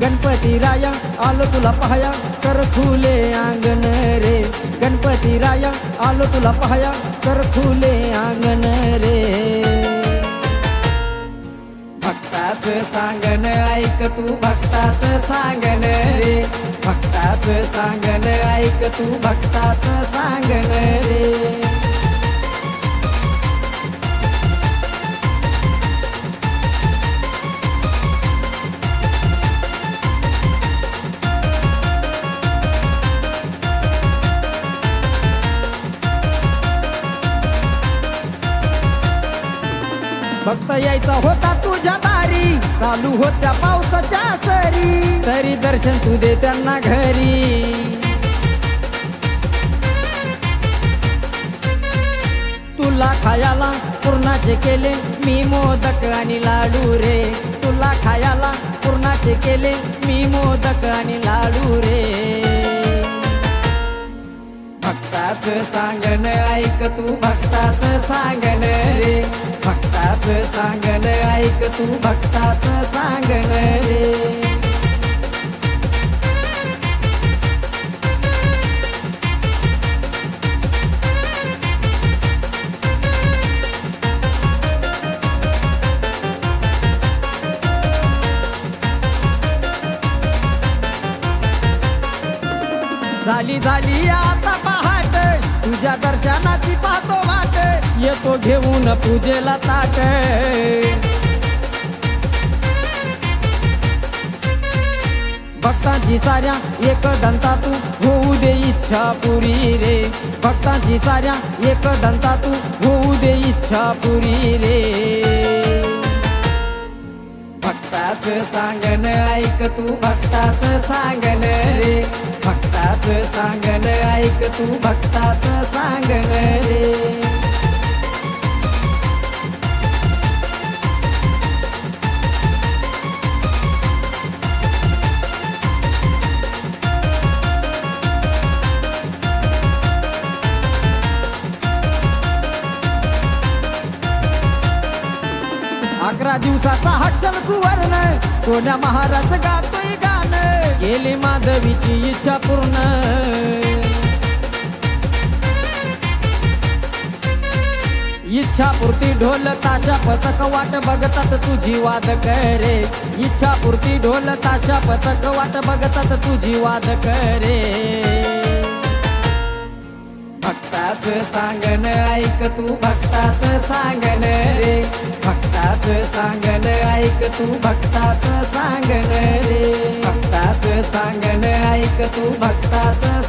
गणपती राया आलो तुला पाहाया कर खुले अंगण रे, गणपती राया आलो तुला पाहाया कर खुले अंगण रे। भक्ताचं सांगण ऐक तू भक्ताचं सांगण रे, भक्ताचं सांगण ऐक तू भक्ताचं सांगण रे। भक्त यायचा होता तुझ्या दारी, चालू होत्या पावसाच्या सरी, तरी दर्शन तू दे त्यांना घरी। तुला खायाला पुरणाचे केले मी मोदक आणि लाडू रे, तुला खायाला पुरणाचे केले मी मोदक आणि लाडू रे। भक्ताचं सांगण ऐक तू भक्ताचं सांगण रे, भक्ताचं सांगण ऐक तू भक्ताचं सांगण रे। झाली झाली आता पहाट, तुझ्या दर्शनाची पाहतो वाट, येतो घेऊन पूजेला ताट। भक्तांची साऱ्या एक दंता तू होऊ दे इच्छा पुरी रे, भक्तांची साऱ्या एक दंता तू होऊ दे इच्छा पुरी रे। भक्ताचं सांगण ऐक तू भक्ताचं सांगण रे, भक्ताचं सांगण ऐक तू भक्ताचं सांगण रे। अकरा दिवसाचा हा क्षण सुवर्ण, सोन्या महाराज गातोय गाणं, केली माधवीची इच्छा पूर्ण। इच्छा पूर्ती ढोल ताशा पथक वाट बघतात तुझी वाद करे, इच्छा पूर्ती ढोल ताशा पथक वाट बघतात तुझी वाद करे। भक्ताचं सांगण ऐक तू भक्ताचं सांगण रे, भक्ताचं सांगण ऐक तू भक्ताचं सांगण रे, भक्ताचं सांगण ऐक तू भक्ताचं